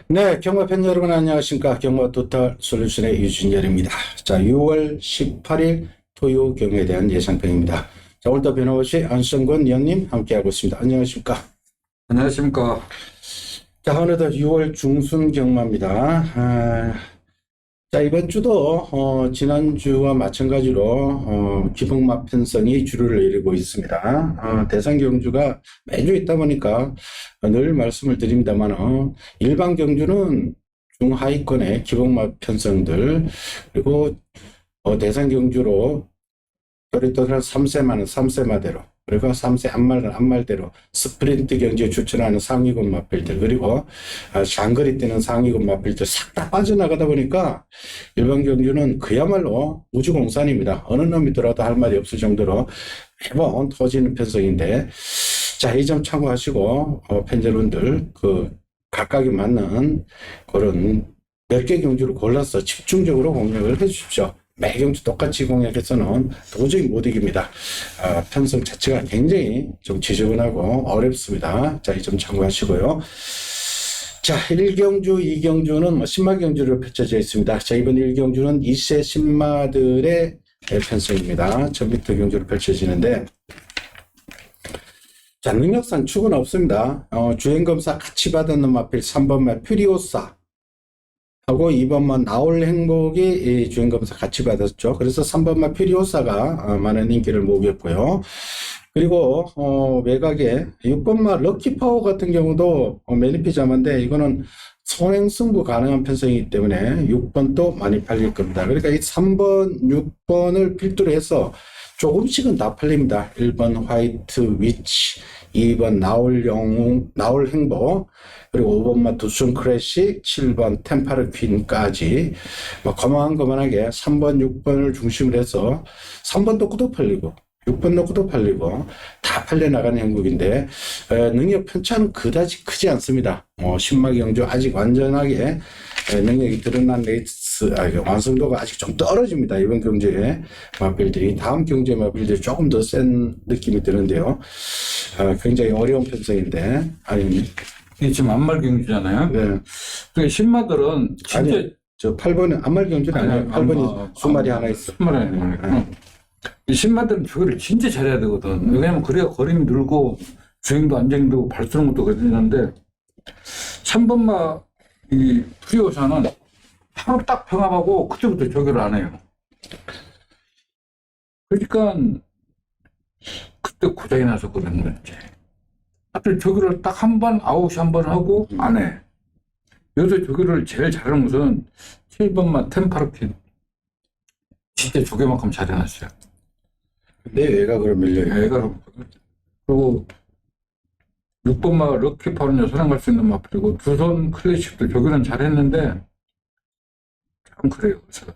네, 경마 팬 여러분 안녕하십니까. 경마 토탈 솔루션의 유준열입니다. 자, 6월 18일 토요 경에 대한 예상평입니다. 자, 오늘도 변함없이 안성권 위원님 함께하고 있습니다. 안녕하십니까. 안녕하십니까. 자, 어느덧 6월 중순 경마입니다. 자, 이번 주도 지난주와 마찬가지로 기복마 편성이 주류를 이루고 있습니다. 대상 경주가 매주 있다 보니까 늘 말씀을 드립니다만 일반 경주는 중하위권의 기복마 편성들, 그리고 대상 경주로 또렷한 3세마는 3세마대로, 그리고 3세 안말은 안말대로 스프린트 경주에 추천하는 상위권 마필들, 그리고 장거리 뛰는 상위권 마필들 싹 다 빠져나가다 보니까 일반 경주는 그야말로 우주공산입니다. 어느 놈이 들어도 할 말이 없을 정도로 매번 터지는 편성인데, 자, 이 점 참고하시고 팬여러분들 각각에 맞는 그런 몇 개 경주를 골라서 집중적으로 공략을 해 주십시오. 매 경주 똑같이 공략해서는 도저히 못 이깁니다. 편성 자체가 굉장히 좀 지저분하고 어렵습니다. 자, 이 점 참고하시고요. 자, 1경주, 2경주는 신마 경주로 펼쳐져 있습니다. 자, 이번 1경주는 2세 신마들의 편성입니다. 1000m 경주로 펼쳐지는데, 자, 능력상 축은 없습니다. 주행검사 같이 받았는 마필 3번마 퓨리오사 하고 2번만 나올 행복이 주행검사 같이 받았죠. 그래서 3번만 퓨리오사가 많은 인기를 모으겠고요. 그리고 외곽에 6번만 럭키파워 같은 경우도 매니피 자마인데 이거는 선행승부 가능한 편성이기 때문에 6번도 많이 팔릴 겁니다. 그러니까 이 3번, 6번을 필두로 해서 조금씩은 다 팔립니다. 1번 화이트 위치, 2번 나올 행복, 그리고 5번만 두순 크래시, 7번 템파르 퀸까지 거만하게 3번, 6번을 중심으로 해서 3번도 꾸도 팔리고 6번도 꾸도 팔리고 다 팔려나가는 형국인데, 능력 편차는 그다지 크지 않습니다. 신마 경주 아직 완전하게 능력이 드러난 레이스, 완성도가 아직 좀 떨어집니다. 이번 경주에 마필들이, 다음 경주에 마필들이 조금 더 센 느낌이 드는데요. 굉장히 어려운 편성인데, 이게 지금 안말 경주잖아요. 네. 그 신마들은 진짜. 아니, 저 8번은 안말 경주는 아니에요. 8번이 수말이 하나 있어. 수말이 하나 있어. 이 신마들은 저거를 진짜 잘해야 되거든. 왜냐면 그래야 거림이 늘고 주행도 안정되고 발수는 것도 그러는데, 3번마 이 프리오사는 하루 딱 평합하고 그때부터 조결을 안 해요. 그러니까 그때 고장이 나서 그런 거지. 하필 조결을 딱 한 번, 아웃이 한 번 하고 안 해. 여기서 조결을 제일 잘하는 것은 7번마 템파르킨. 진짜 조개만큼 잘해놨어요. 내 외곽으로 밀려요. 애가. 그리고 6번마 럭키파운드 선행할 수 있는 마필이고, 두손 클래식도 조결은 잘했는데 참 그래요. 그래서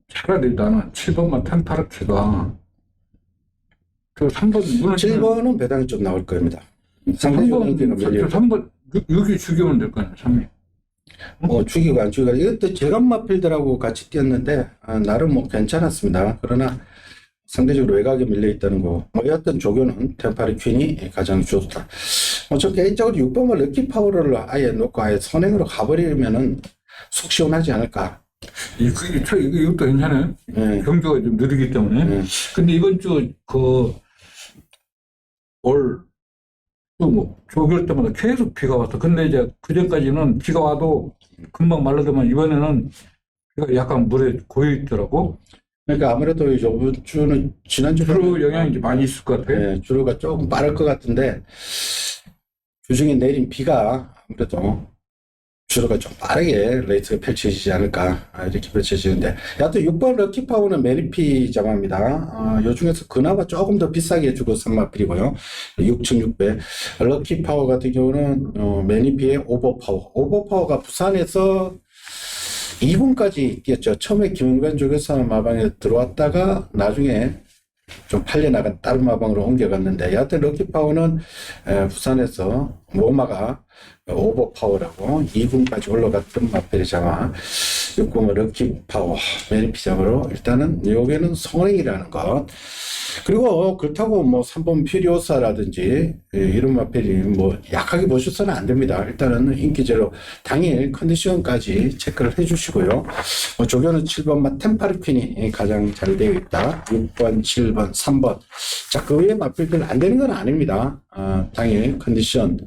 차라리 나는 7번마 템파르키가 그 3번 7번은 배당이 좀 나올 겁니다. 상대적으로 인기가 밀려요. 3번 6이 죽이면 될 거예요. 3이. 죽이고 안 죽이고, 이것도 제감 마필들하고 같이 뛰었는데 나름 괜찮았습니다. 그러나 상대적으로 외곽에 밀려 있다는 거. 여하튼 조교는 템파리 퀸이 가장 좋다. 저 개인적으로 6번을 럭키 파워를 아예 놓고 아예 선행으로 가버리면은 속 시원하지 않을까. 이것도 괜찮아요. 네. 경주가 좀 느리기 때문에. 네. 근데 이번 주 조결 때마다 계속 비가 왔어. 근데 이제 그 전까지는 비가 와도 금방 말라들면 이번에는 비가 약간 물에 고여 있더라고. 그러니까 아무래도 이번 주는 지난주로 주로 영향이 많이 있을 것 같아요. 네, 주로가 조금 빠를 것 같은데, 주중에 내린 비가 아무래도 주로가 좀 빠르게 레이스가 펼쳐지지 않을까, 이렇게 펼쳐지는데, 여하튼 6번 럭키파워는 메리피 자마입니다. 요 중에서 그나마 조금 더 비싸게 해주고 3마필이고요. 6,600. 럭키파워 같은 경우는 메리피의 오버파워가 부산에서 2분까지 뛰었죠. 처음에 김은관 쪽에서 마방에 들어왔다가 나중에 좀 팔려나간 다른 마방으로 옮겨갔는데, 여하튼 럭키파워는 부산에서 모마가 오버파워라고 2분까지 올라갔던 마필이 자마. 6번 럭키 파워 메리피잡으로 일단은 여기는 성행이라는 것. 그리고 그렇다고 뭐 3번 퓨리오사라든지 이런 마필이 뭐 약하게 보셔서는 안 됩니다. 일단은 인기제로 당일 컨디션까지 체크를 해주시고요. 조교는 7번 마 템파르퀸이 가장 잘 되어 있다. 6번, 7번, 3번. 자, 그 외에 마필들 안 되는 건 아닙니다. 당일 컨디션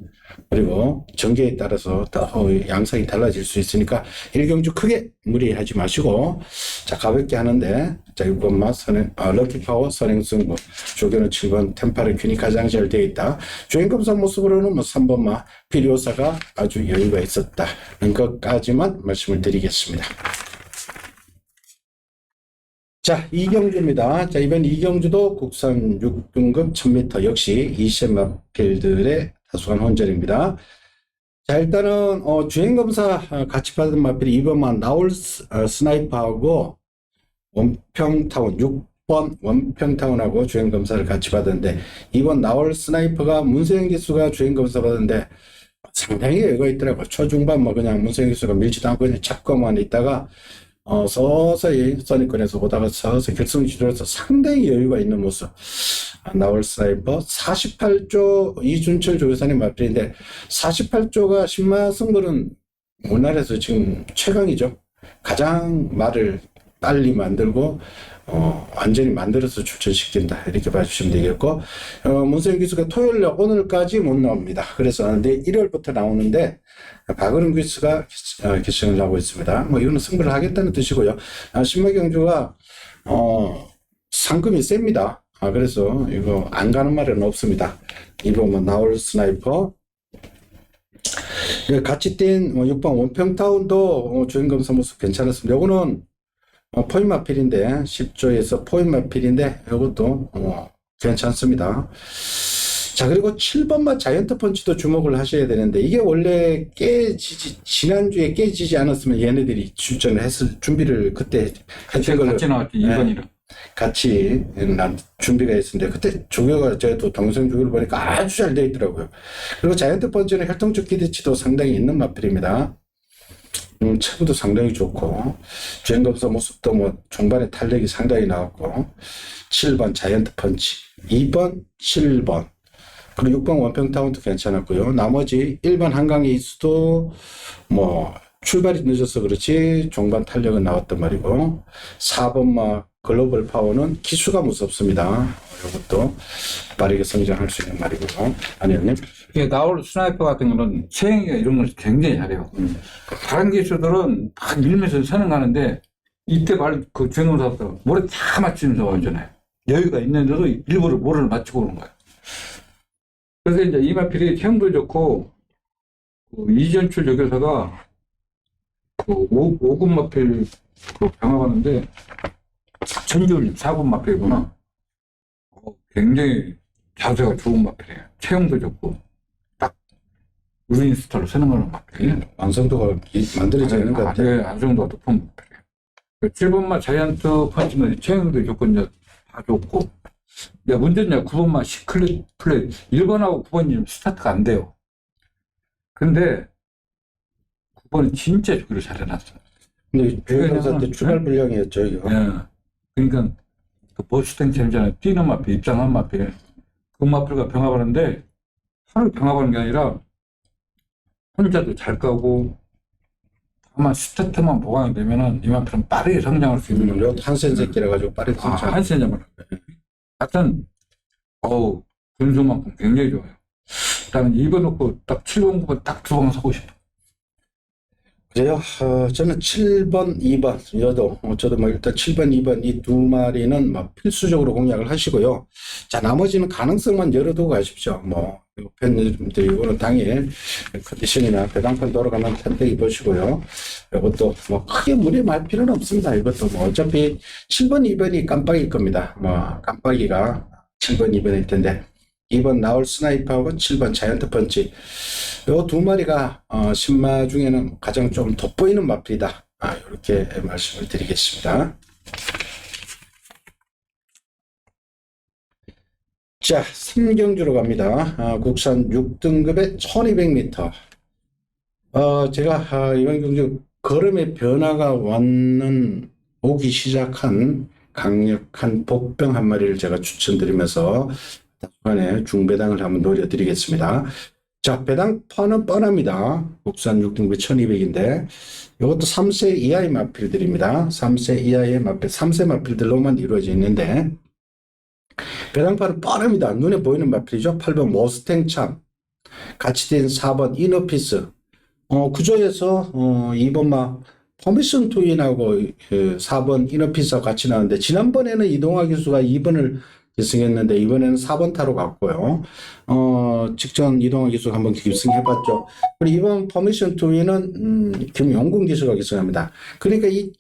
그리고 전개에 따라서 더 양상이 달라질 수 있으니까 1경주 크게 무리하지 마시고 자 가볍게 하는데 자 6번마 럭키파워 선행승부 조교는 7번 템파르퀸이 가장 잘 되어 있다. 주행검사 모습으로는 뭐 3번마 피리오사가 아주 여유가 있었다는 것까지만 말씀을 드리겠습니다. 자, 이경주입니다. 자, 이번 이경주도 국산 6등급 1000m 역시 2세 마필들의 다수간 혼전입니다. 자, 일단은 주행검사 같이 받은 마필이 2번만 나올 스나이퍼하고 원평타운 6번 원평타운하고 주행검사를 같이 받았는데 2번 나올 스나이퍼가 문세영 기수가 주행검사 받았는데 상당히 여유가 있더라고요. 초중반 뭐 그냥 문세영 기수가 밀지도 않고 그냥 잡고만 있다가 서서히 선입권에서 오다가 서서히 결승 지도에서 상당히 여유가 있는 모습. 나올 스나이퍼 48조 이준철 조교사님 마필인데 48조가 신마 승부는 우리나라에서 지금 최강이죠. 가장 말을 빨리 만들고 완전히 만들어서 출전시킨다 이렇게 봐주시면 되겠고 문세영 기수가 토요일 오늘까지 못 나옵니다. 그래서 내일 1월부터 나오는데 박은웅 기수가 결승을 하고 있습니다. 뭐 이거는 승부를 하겠다는 뜻이고요. 신마경주가 상금이 셉니다. 그래서 이거 안 가는 말은 없습니다. 이번 나올 스나이퍼 같이 뛴 6번 원평타운도 주행검사 모습 괜찮았습니다. 요거는 포인 마필인데 10조에서 포인 마필인데 이것도 괜찮습니다. 자, 그리고 7번마 자이언트 펀치도 주목을 하셔야 되는데 이게 원래 지난주에 깨지지 않았으면 얘네들이 출전을 했을 준비를 그때 했던 걸로 같이 나왔지 2번이랑 같이 준비가 있었는데 그때 조교가 저도 동생 조교를 보니까 아주 잘 되어 있더라고요. 그리고 자이언트 펀치는 혈통적 기대치도 상당히 있는 마필입니다. 체구도 상당히 좋고 주행검사 모습도 뭐 중반에 탄력이 상당히 나왔고 7번 자이언트 펀치 2번 7번 그리고 6번 원평타운도 괜찮았고요. 나머지 1번 한강에이스도 뭐 출발이 늦어서 그렇지 중반 탄력은 나왔단 말이고 4번마 글로벌 파워는 기수가 무섭습니다. 이것도 빠르게 성장할 수 있는 말이고요. 아니요님? 이게 나올 스나이퍼 같은 거는 체행이가 이런 걸 굉장히 잘해요. 다른 기수들은 막 밀면서 선행하는데 이때 그 주행검사부터 모래 다 맞추면서 오잖아요. 여유가 있는데도 일부러 모래를 맞추고 오는 거예요. 그래서 이제 이마필이 체형도 좋고 이전출 조교사가 5군 마필 병합하는데 천주울님 4군 마필이구나. 굉장히 자세가 좋은 마필이에요. 체형도 좋고 딱 우린 스타일로 선행하는 마필이에요. 완성도가 만들어져 있는 것 같아요. 네, 완성도가 높은 마필이에요. 7번마 자이언트 펀치는 체형도 좋고 이제 다 좋고 야, 문제는 9번만 시클릿 플레이 1번하고 9번이 스타트가 안 돼요. 근데 9번은 진짜 좋기를 잘해놨어요. 근데 주행검사 때 출발 불량이었죠 이거. 예. 그러니까 그 보스탱처럼잖아요. 뛰는 마필, 입장한 마필. 그 마필과 병합하는데 하루 병합하는 게 아니라 혼자도 잘 까고 다만 스타트만 보강이 되면은 이 마필은 빠르게 성장할 수 있는 거죠. 한센 새끼라 가지고 빠르게 성장. 한센자만. 하여튼 분수만큼 굉장히 좋아요. 일단 2번 놓고 딱 7번, 9번 딱 두 번 사고 싶어. 그래요. 저는 7번, 2번, 저도 뭐 일단 7번, 2번 이 두 마리는 뭐 필수적으로 공략을 하시고요. 자, 나머지는 가능성만 열어두고 가십시오. 뭐, 팬님들이 이거는 당일 컨디션이나 배당판 돌아가면 선택해 보시고요. 이것도 뭐 크게 무리할 필요는 없습니다. 이것도 뭐 어차피 7번, 2번이 깜빡일 겁니다. 뭐, 깜빡이가 7번, 2번일 텐데. 2번 나올 스나이퍼하고 7번 자이언트 펀치 요 두 마리가 신마 중에는 가장 좀 돋보이는 마필이다. 이렇게 말씀을 드리겠습니다. 자, 3경주로 갑니다. 국산 6등급의 1200m. 제가 이번 경주 걸음의 변화가 오기 시작한 강력한 복병 한 마리를 제가 추천드리면서 다소간에 중배당을 한번 노려드리겠습니다. 자, 배당파는 뻔합니다. 국산 6등급 1200인데 이것도 3세 이하의 마필들입니다. 3세 이하의 마필, 3세 마필들로만 이루어져 있는데 배당파는 뻔합니다. 눈에 보이는 마필이죠. 8번 모스탱참, 같이 된 4번 이너피스, 구조에서 2번 퍼미션 투인하고 4번 이너피스와 같이 나왔는데 지난번에는 이동화 기수가 2번을 기승했는데 이번에는 4번 타로 갔고요. 직전 이동화 기수가 한번 기승해봤죠. 그리고 이번 퍼미션 투인은 김용군 기수가 기승합니다. 그러니까 이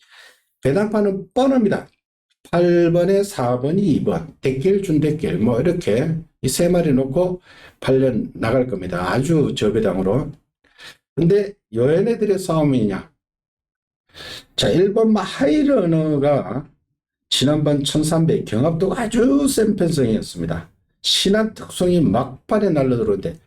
배당파는 뻔합니다. 8번에 4번이 2번, 대길, 준대길, 뭐, 이렇게 이 세 마리 놓고 8년 나갈 겁니다. 아주 저배당으로. 근데 여애네들의 싸움이냐? 자, 1번 하이러너가 지난번 1300 경합도가 아주 센 편성이었습니다. 신한 특성이 막판에 날려들었는데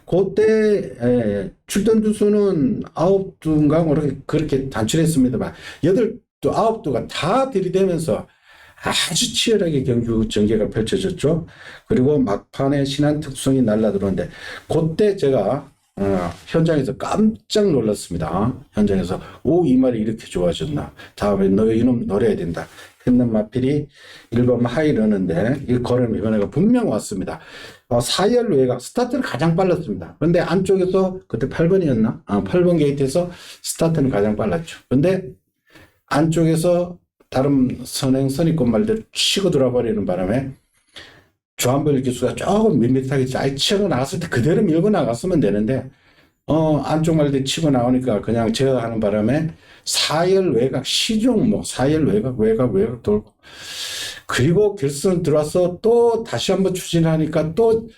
그때 출전 주수는 9두인가 그렇게 단출했습니다만 8두, 9두가 다 들이대면서 아주 치열하게 전개가 펼쳐졌죠. 그리고 막판에 신한 특성이 날라들었는데 그때 제가 현장에서 깜짝 놀랐습니다. 현장에서 이 말이 이렇게 좋아졌나. 다음에 너 이놈 노려야 된다 했는 마필이 1번 하이러는데 이 걸음 이번에가 분명 왔습니다. 4열 외곽 스타트는 가장 빨랐습니다. 그런데 안쪽에서 그때 8번이었나? 8번 게이트에서 스타트는 가장 빨랐죠. 근데 안쪽에서 다른 선행선입권 말대로 치고 들어버리는 바람에 조한별 기수가 조금 밋밋하게 잘 치고 나갔을 때 그대로 밀고 나갔으면 되는데 안쪽 말대 치고 나오니까 그냥 제어하는 바람에 4열 외곽 시종 4열 외곽 돌고 그리고 결선 들어와서 또 다시 한번 추진하니까 또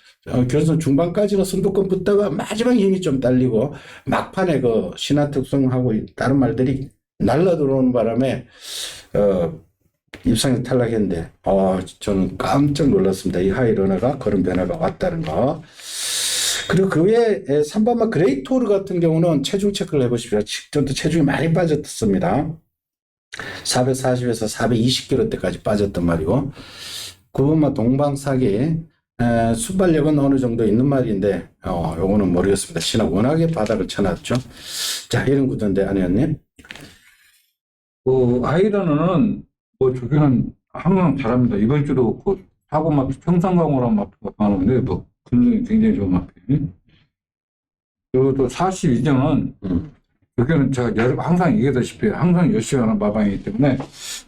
결선 중반까지는 선두권 붙다가 마지막 힘이 좀 딸리고 막판에 그 신화 특성하고 다른 말들이 날라 들어오는 바람에 입상에 탈락했는데 저는 깜짝 놀랐습니다. 이 하이러너가 그런 변화가 왔다는 거. 그리고 그 외에 3번마 그레이토르 같은 경우는 체중 체크를 해보십시오. 직전부터 체중이 많이 빠졌습니다. 440에서 420kg대까지 빠졌단 말이고 9번마 동방사기 순발력은 어느 정도 있는 말인데 요거는 모르겠습니다. 신화 워낙에 바닥을 쳐놨죠. 자, 이런 구도인데 안혜연님. 아이러너는 저기는 항상 잘합니다. 이번 주도 사고 마피, 평상강호란 마피가 나오는데 근성이 굉장히 좋은 마피. 그리고 또 42전은 여기는 제가 항상 얘기하다시피 항상 열심히 하는 마방이기 때문에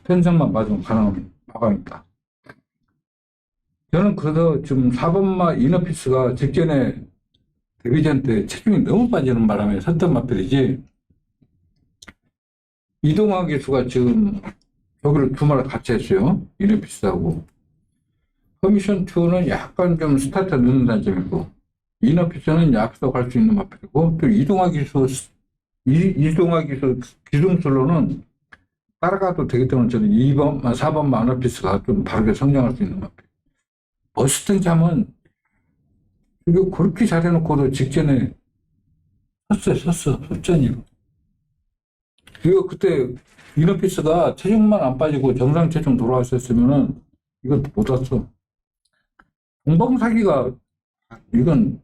편성만 맞으면 가능한 마방입니다. 저는 그래서 지금 4번마 이너피스가 직전에 데뷔전 때 체중이 너무 빠지는 바람에 섰던 마필이지 이동화 기수가 지금 저기를 두 마리 같이 했어요. 이너피스하고. 커미션 2는 약간 좀 스타트 늦는 단점이고, 이너피스는 앞서 갈 수 있는 마필이고, 또 이동화 기수 기둥술로는 따라가도 되기 때문에 저는 4번 마너피스가 좀 바르게 성장할 수 있는 마필. 머스탱 잠은 이거 그렇게 잘해놓고도 직전에 섰잖아요. 이거 그때 이너피스가 체중만 안 빠지고 정상 체중 돌아왔었으면은 이건 못 왔어. 동방사기가 이건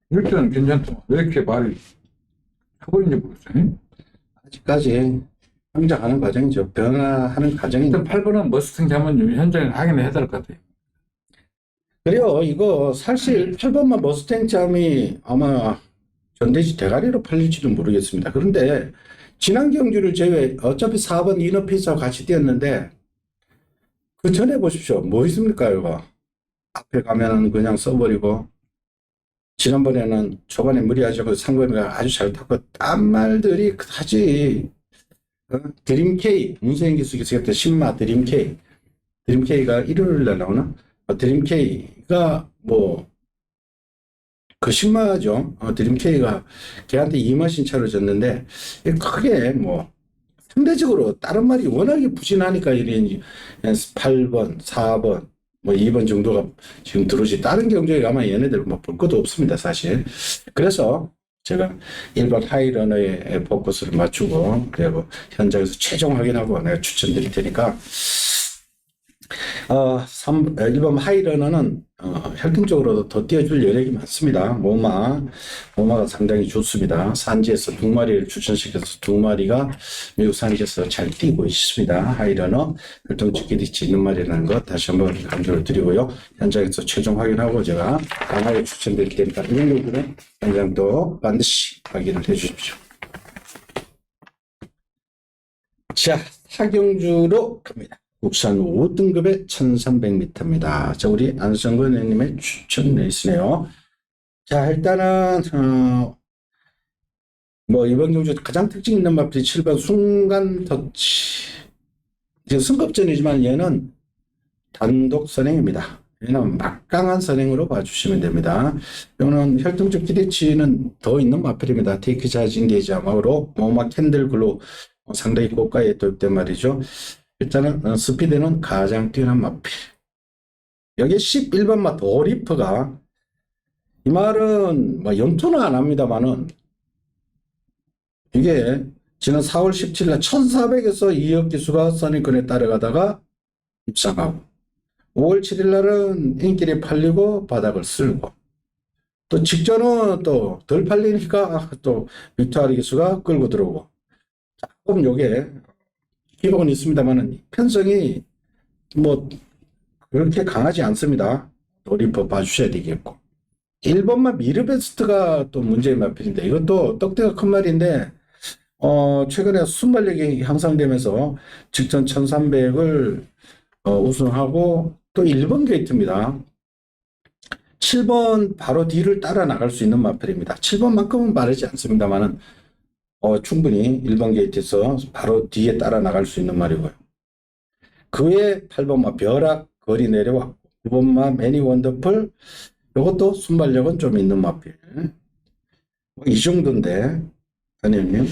이럴 때는 괜찮다. 왜 이렇게 말이 해버린지 모르겠어요. 아직까지 성장하는 과정이죠. 변화하는 과정인데. 일단 8번은 머스탱 자면 현장에 확인해야 될 것 같아요. 그래요. 이거 사실 8번만 머스탱 잠이 아마 전대지 대가리로 팔릴지도 모르겠습니다. 그런데 지난 경주를 제외 어차피 4번 이너피스와 같이 뛰었는데 그 전에 보십시오. 뭐 있습니까 이거. 앞에 가면은 그냥 써버리고 지난번에는 초반에 무리하지 않고 상범이가 아주 잘 탔고 딴 말들이 하지. 드림K 문세인 기수 기수했던 신마 드림K가 일요일날 나오나? 드림K가 그 신마죠. 드림K가 걔한테 2만 신차를 줬는데 크게 상대적으로 다른 말이 워낙에 부진하니까 이런 8번, 4번, 2번 정도가 지금 들어오지. 다른 경주에 가면 얘네들 볼 것도 없습니다, 사실. 그래서 제가 일반 하이러너에 포커스를 맞추고 그리고 현장에서 최종 확인하고 내가 추천드릴 테니까 1번 하이러너는 혈등적으로도 더 뛰어줄 여력이 많습니다. 모마가 상당히 좋습니다. 산지에서 2마리를 추천시켜서 2마리가 미국 산지에서 잘 뛰고 있습니다. 하이러너 혈등적 기대치 있는 말이라는 것 다시 한번 강조를 드리고요. 현장에서 최종 확인하고 제가 강하게 추천드릴 테니까 이런 경우는 현장도 반드시 확인을 해 주십시오. 자, 사경주로 갑니다. 국산 5등급의 1300m입니다. 자, 우리 안성근 의원님의 추천 레이스네요. 자, 일단은, 이번 경주 가장 특징 있는 마필이 7번 순간 터치. 지금 승급전이지만 얘는 단독 선행입니다. 얘는 막강한 선행으로 봐주시면 됩니다. 이거는 혈등적 기대치는 더 있는 마필입니다. 테이크 자진 게이지하고 모마 캔들 글로 상당히 고가에 도입된 말이죠. 일단은 스피드는 가장 뛰어난 마필. 여기 11번 마 도리프가 이 말은 연투는 안 합니다만은 이게 지난 4월 17일 날 1400에서 2억 기수가 선입견에 따라가다가 입상하고 5월 7일 날은 인기리 팔리고 바닥을 쓸고 또 직전은 또 덜 팔리니까 또 빅토리 기수가 끌고 들어오고 조금 요게 기록은 있습니다만은 편성이 그렇게 강하지 않습니다. 도리퍼 봐주셔야 되겠고 1번만 미르베스트가 또 문제의 마필인데 이것도 떡대가 큰 말인데 최근에 순발력이 향상되면서 직전 1300을 우승하고 또 1번 게이트입니다. 7번 바로 뒤를 따라 나갈 수 있는 마필입니다. 7번만큼은 빠르지 않습니다만은 충분히 1번 게이트에서 바로 뒤에 따라 나갈 수 있는 말이고요. 그에 8번마 벼락 거리 내려왔고 9번마 매니 원더풀 이것도 순발력은 좀 있는 마필. 이 정도인데 아니면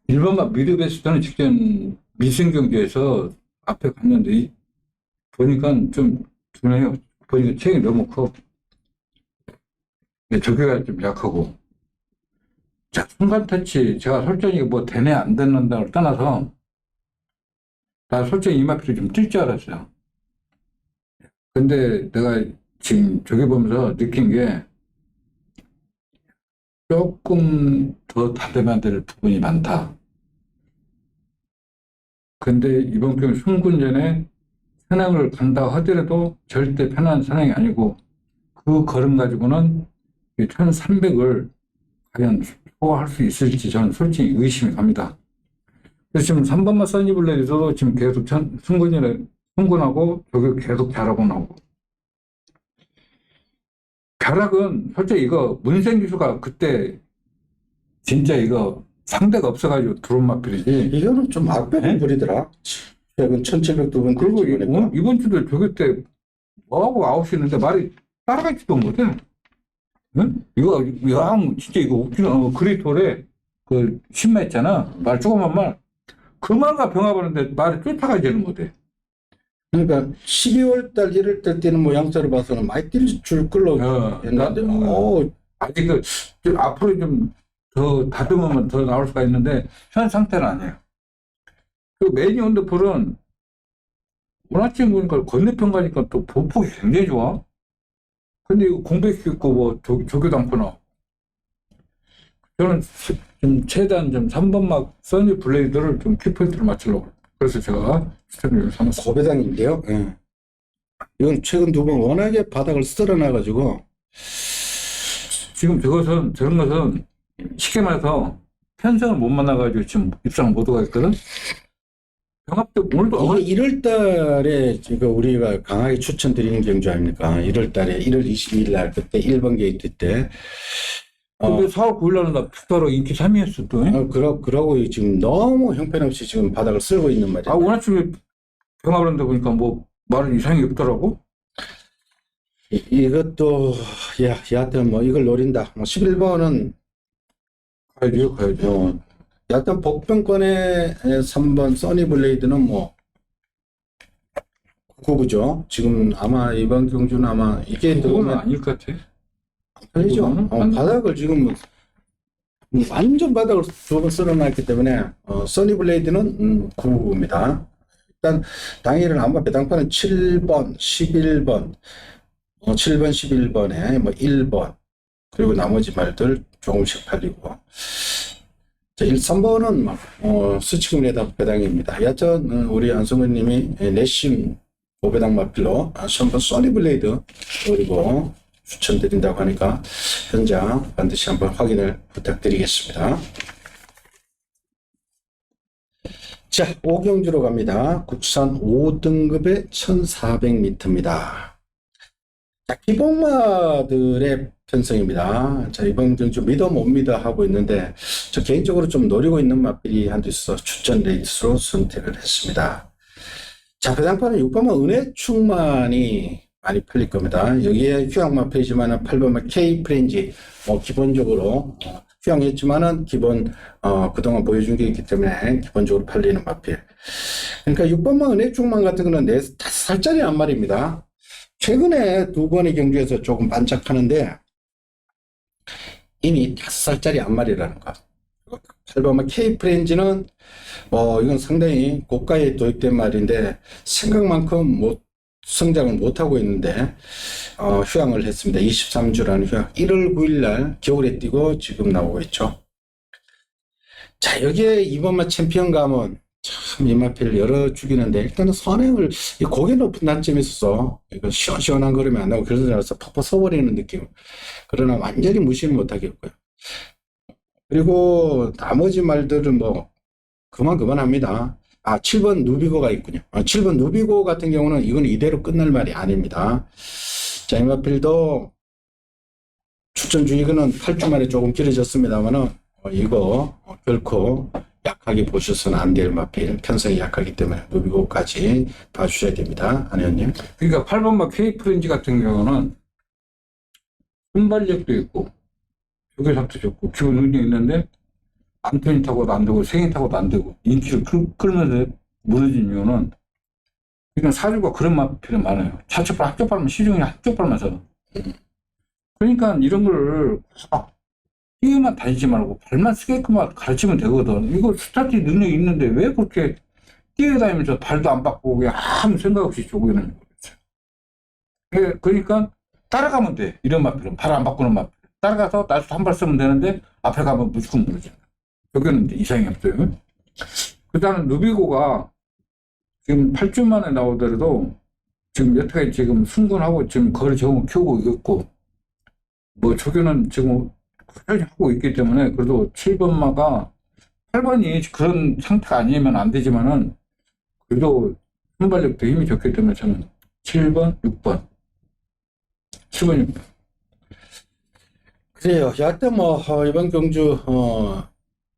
1번마 미르베스트는 직전 미승 경기에서 앞에 갔는데 보니까 좀 두네요. 보니까 체형이 너무 커. 저기가 좀 약하고. 자, 순간 터치, 제가 솔직히 되네, 안 되는다를 떠나서, 나 솔직히 이 마필이 좀 뛸 줄 알았어요. 근데 내가 지금 저기 보면서 느낀 게, 조금 더 다듬어야 될 부분이 많다. 근데 이번 경우 승군전에 선행을 간다 하더라도 절대 편한 선행이 아니고, 그 걸음 가지고는 1300을 과연 소화할 수 있을지 저는 솔직히 의심이 갑니다. 그래서 지금 3번마 써니블레드도 지금 계속 승군하고 저기 계속 잘하고 나오고. 벼락은 솔직히 이거 문생 기수가 그때 진짜 이거 상대가 없어가지고 들어온 마필이지. 이거는 좀 악배분 부리더라. 최근 1700두 번 그리고 이번 주도 저기 때 뭐하고 아웃이는데 말이 따라가지도 못해. 응? 이거 진짜 이거 웃기는 그리토레 그 신마 있잖아. 말 조그만 말. 그 말과 병합하는데 말을 쫓아가지는 못해. 그러니까 12월 달 1월 달 뛰는 모양새로 봐서는 많이 뛸 줄 걸로 했는데 아직 좀 앞으로 좀 더 다듬으면 더 나올 수가 있는데 현 상태는 아니에요. 그 매니 원더풀은 워낙 지금 보니까 건너편 가니까 또 보폭이 굉장히 좋아. 근데 이거 공백이 있고 조교도 않구나. 저는 좀 최대한 좀 3번막 써니 블레이드를 좀 키포인트를 맞추려고. 그래서 제가 추천을 삼았어요. 고배당인데요. 예. 이건 최근 2번 워낙에 바닥을 쓸어놔가지고 지금 저런 것은 쉽게 말해서 편성을 못 만나가지고 지금 입상을 못 오가 있거든. 병합도 오늘도 이게 1월 달에 지금 우리가 강하게 추천드리는 경주 아닙니까? 1월 달에 1월 22일 날 그때 1번 게이트 때. 근데 4월 9일 날은 나 빅터로 인기 3위였어 또. 그러고 지금 너무 형편없이 지금 바닥을 쓸고 있는 말이야. 오늘 아침에 병합을 하는데 보니까 말은 이상이 없더라고. 이것도 여하튼 이걸 노린다. 11번은 가야죠. 여하튼 복병권의 3번 써니블레이드는 그거죠. 지금 아마 이번 경주는 아마 이게 그건 아닐 것 같아. 아니죠. 바닥을 지금 완전 바닥을 두 번 쓸어놨기 때문에 써니블레이드는 9입니다. 일단 당일은 아마 배당판은 7번, 11번, 7번, 11번에 뭐 1번, 그리고 나머지 말들 조금씩 팔리고. 자, 1, 3번은 막 수치금리에다 배당입니다. 여하튼 우리 안성근님이 내심 5배당 마필로 한번 써니블레이드 그리고 추천드린다고 하니까 현장 반드시 한번 확인을 부탁드리겠습니다. 자, 오경주로 갑니다. 국산 5등급의 1400m입니다. 자, 기복마들의 편성입니다. 자, 이번 경주 믿어 못 믿어 하고 있는데 저 개인적으로 좀 노리고 있는 마필이 한두 있어 추천 레이스로 선택을 했습니다. 자, 배당판은 6번마 은혜충만이 많이 팔릴 겁니다. 여기에 휴양 마필이지만은 8번마 K 프렌지 기본적으로 휴양했지만은 기본 그동안 보여준 게 있기 때문에 기본적으로 팔리는 마필. 그러니까 6번마 은혜충만 같은 거는 5살짜리 한 마리입니다. 최근에 두 번의 경주에서 조금 반짝하는데 이미 5살짜리 한 마리라는 것. 8번마 K 프렌지는 이건 상당히 고가에 도입된 말인데 생각만큼 성장을 못하고 있는데 휴양을 했습니다. 23주라는 휴양. 1월 9일 날 겨울에 뛰고 지금 나오고 있죠. 자, 여기에 이번마 챔피언 가면 참 이마필 열어 죽이는데 일단은 선행을 고개 높은 단점이 있어서 이거 시원시원한 걸음이 안 나오고 그래서 퍽퍽 서버리는 느낌. 그러나 완전히 무시는 못하겠고요. 그리고 나머지 말들은 그만합니다. 7번 누비고가 있군요. 7번 누비고 같은 경우는 이건 이대로 끝날 말이 아닙니다. 자, 이마필도 추천 주의는 8주 만에 조금 길어졌습니다만은 이거 결코 약하게 보셔서는 안 될 마필. 편성이 약하기 때문에 누비고까지 봐주셔야 됩니다. 안 의원님. 그러니까 8번마 K 프렌지 같은 경우는 순발력도 있고 조개삽도 좋고 기본 능력이 있는데 암튼이 타고도 안 되고 생이 타고도 안 되고 인기를 끌면서 무너진 이유는 이건 사주가 그런 마필은 많아요. 차첩발 합격발만 시중에 합격발만 그러니까 이런 걸 뛰어만 다니지 말고 발만 쓰게끔만 가르치면 되거든. 이거 스타트 능력이 있는데 왜 그렇게 뛰어다니면서 발도 안 바꾸고 그냥 아무 생각 없이 쪼개는 거겠어요. 그러니까 따라가면 돼. 이런 마필은 발 안 바꾸는 마필. 따라가서 나도 한 발 쓰면 되는데 앞에 가면 무조건 무너져. 여기는 이제 이상이 없어요. 그 다음에 누비고가 지금 8주 만에 나오더라도 지금 여태까지 지금 승군하고 지금 거리 적응 키우고 있고 조교는 지금 꾸준히 하고 있기 때문에 그래도 7번마가 8번이 그런 상태가 아니면 안 되지만은 그래도 순발력도 힘이 좋기 때문에 저는 7번, 6번 7번, 6번 그래요. 여하튼 이번 경주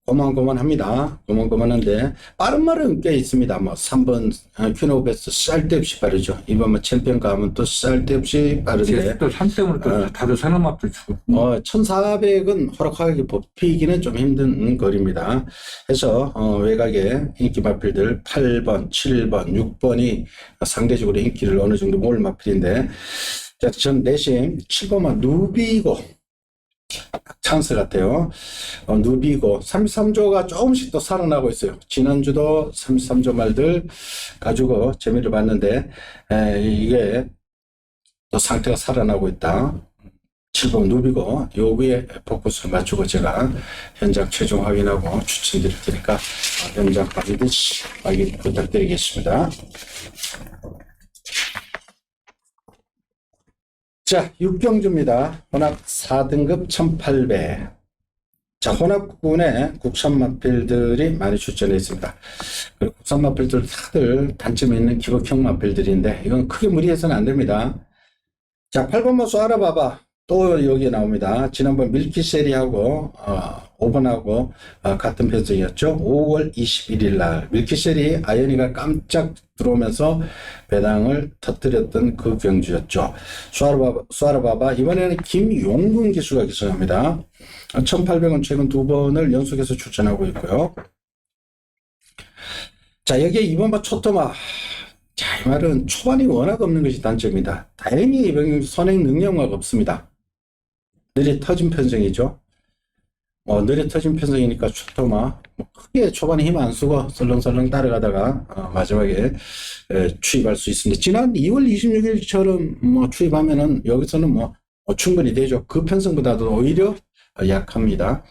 고만고만합니다. 고만고만한데 빠른 말은 꽤 있습니다. 3번 큐노베스 쌀데없이 빠르죠. 이번 챔피언 가면 또 쌀데없이 빠른데 또 3등으로 또 다들 사는 맛도 주고 1400은 호락호락하게 뽑히기는 좀 힘든 거리입니다. 해서 외곽의 인기 마필들 8번, 7번, 6번이 상대적으로 인기를 어느 정도 모을 마필인데 전 내심 7번만 누비고 찬스 같아요. 누비고 33조가 조금씩 또 살아나고 있어요. 지난주도 33조 말들 가지고 재미를 봤는데 이게 또 상태가 살아나고 있다. 7번 누비고 여기에 포커스를 맞추고 제가 현장 최종 확인하고 추천드릴 테니까 현장 반드시 확인 부탁드리겠습니다. 자, 6경주입니다. 혼합 4등급 1800. 자, 혼합군에 국산 마필들이 많이 출전해 있습니다. 그리고 국산 마필들 다들 단점이 있는 기복형 마필들인데 이건 크게 무리해서는 안 됩니다. 자, 8번만 쏴라봐봐. 또 여기에 나옵니다. 지난번 밀키셀이하고 5번하고 같은 편성이었죠. 5월 21일 날 밀키셀이 아이언이가 깜짝 들어오면서 배당을 터뜨렸던 그 경주였죠. 쏴라봐봐. 이번에는 김용근 기수가 기승합니다. 1800원 최근 2번을 연속해서 출전하고 있고요. 자, 여기에 2번바 초토마. 자, 이 말은 초반이 워낙 없는 것이 단점입니다. 다행히 이번 선행 능력은 없습니다. 느리 터진 편성이죠. 느려 터진 편성이니까 초토마 크게 초반에 힘 안 쓰고 설렁설렁 따라가다가 마지막에 추입할 수 있습니다. 지난 2월 26일처럼 뭐 추입하면은 여기서는 뭐 충분히 되죠. 그 편성보다도 오히려 약합니다.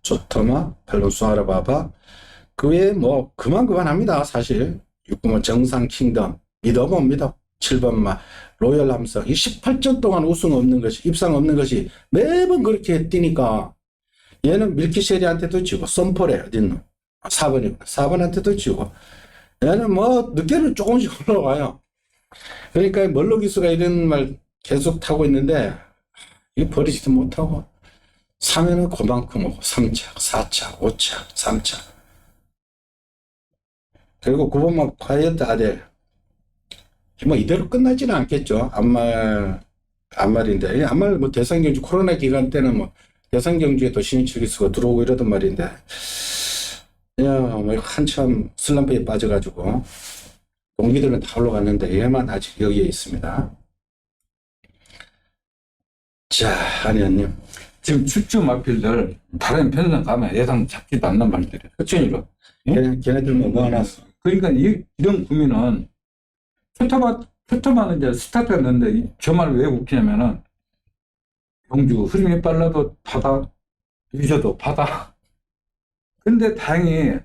초토마, 8번 수아라바바. 그 외에 뭐 그만합니다. 사실 6번 정상 킹덤, 믿어봅니다. 7번 로열 함성. 이 18전 동안 우승 없는 것이, 입상 없는 것이 매번 그렇게 뛰니까 얘는 밀키셰리한테도 지고, 썸폴에 어딨노? 4번이고, 4번한테도 지고, 얘는 뭐 늦게는 조금씩 올라와요. 그러니까 멀로 기수가 이런 말 계속 타고 있는데 이거 버리지도 못하고 3회는 그만큼 오고 3차, 4차, 5차, 3차. 그리고 9번만 콰이어트 아델. 뭐 이대로 끝나지는 않겠죠. 암말인데 암말 뭐 대상경주 코로나 기간 때는 뭐 대상경주에도 신인철 기수가 들어오고 이러던 말인데 뭐 한참 슬럼프에 빠져가지고 동기들은 다 올라갔는데 얘만 아직 여기에 있습니다. 자, 한의원님. 지금 출주 마필들 다른 편성 가면 예상 잡지도 않는 말들이 흑천이로. 걔네들 뭐 모아놨어. 그러니까 이런 구미는 초토마는 이제 스타트가 됐는데 저 말을 왜 웃기냐면은 경주 흐름이 빨라도 바다, 늦어도 바다. 근데 다행히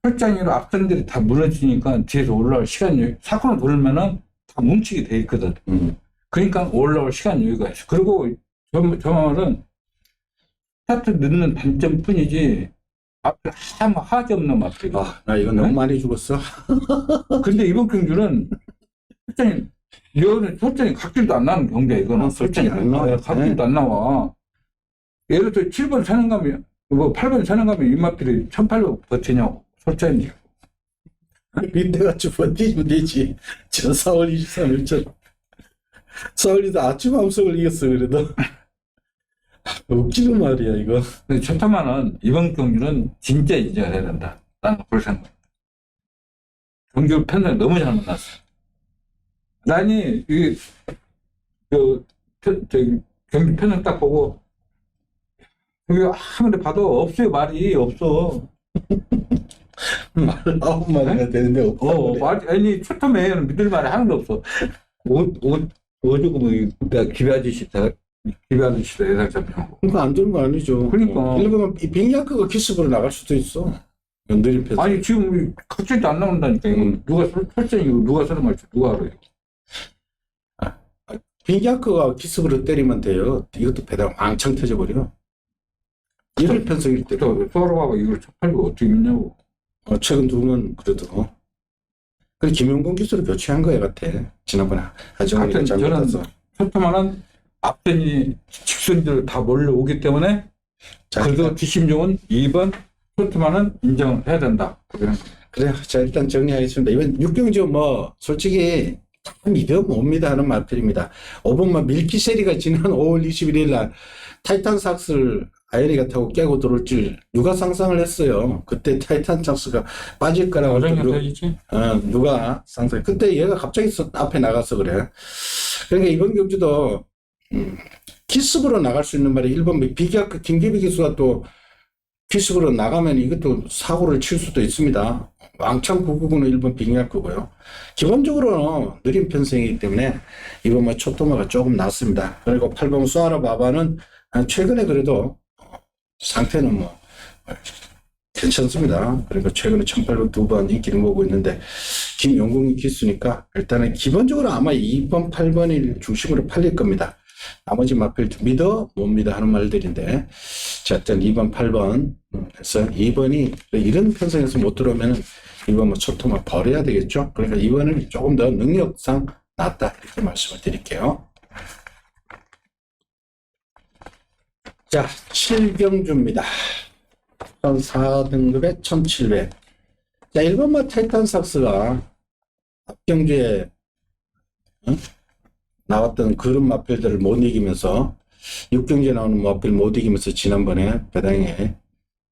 혈장으로 앞선들이 다 무너지니까 뒤에서 올라올 시간 사건을 돌면은 다 뭉치게 돼 있거든. 그러니까 올라올 시간 여유가 있어. 그리고 저 말은 스타트 늦는 단점뿐이지 앞에 아무 하지 없는 맛이야. 나 이거 너무 많이 죽었어. 근데 이번 경주는 설정이 각질도 안 나는 경기야, 이거는. 설정이 안 나와요. 각질도 안 나와. 예를 들어 7번 사는 가면, 8번 사는 가면 이마필이 1800 버티냐고, 설정이. 이때같이 버티면 되지. 저 4월 23일처럼. 4월이도 아침 함성을 이겼어, 그래도. 웃기는 말이야, 이거. 근데 초타마는 이번 경주는 진짜 인정을 해야 된다. 나는 그렇게 생각해. 경주 편을 너무 잘 만났어. 아니, 경주 편을 딱 보고, 여기 아무리 봐도 없어요, 말이 없어. 말 9마리가 되는데 없다. 아니, 초타마에는 믿을 말이 하나도 없어. 오죽 기배 아저씨다 예상 잡냐고. 그러니까 안 되는 거 아니죠. 그러니까. 예를 들면 빅야크가 키스부로 나갈 수도 있어. 느린 편성. 아니 지금 각질도 안 나온다니까. 누가 설정이고 누가 쓰는 말지 누가 알아요. 빅야크가 키스부로 때리면 돼요. 이것도 배당 왕창 터져버려. 이럴 편성일 때. 소라바가 이걸 척팔고 어떻게 믿냐고. 최근 두 번 그래도. 그래 김용곤 기수를 교체한 거야 같아. 지난번에 하정원이가 잘못해서. 초토만은 앞전이 직선들 다 몰려오기 때문에 그래도 뒷심종은 2번 초토만은 인정해야 된다. 그래, 자 일단 정리하겠습니다. 이번 6경주 뭐 솔직히 믿어 봅니다 하는 말필입니다. 5번만 밀키세리가 지난 5월 21일 날 타이탄 삭스를 아이언이가 타고 깨고 들어올 줄 누가 상상을 했어요. 그때 타이탄 삭스가 빠질 거라고. 누가 상상. 그때 얘가 갑자기 앞에 나가서 그래. 그러니까 이번 경주도 키스부로 나갈 수 있는 말이 1번 비기아크 김기비 기수가 또 키스부로 나가면 이것도 사고를 칠 수도 있습니다. 왕창 999는 1번 빅야크고요. 기본적으로는 느린 편성이기 때문에 이번 뭐 초토마가 조금 낫습니다. 그리고 8번 수아라 바바는 최근에 그래도 상태는 뭐 괜찮습니다. 그리고 최근에 1800 2번 인기를 모으고 있는데 김용국이 기수니까 일단은 기본적으로 아마 2번 8번이 중심으로 팔릴 겁니다. 나머지 마필 믿어 못 믿어 하는 말들인데 자 일단 2번 8번 해서 2번이 이런 편성에서 못 들어오면 2번 뭐 초토마 버려야 되겠죠. 그러니까 2번은 조금 더 능력상 낫다 이렇게 말씀을 드릴게요. 자 7경주입니다. 4등급에 1700. 자 1번마 타이탄 삭스가 앞경주에 나왔던 그런 마필들을 못 이기면서 6경주에 나오는 마필 못 이기면서 지난번에 배당에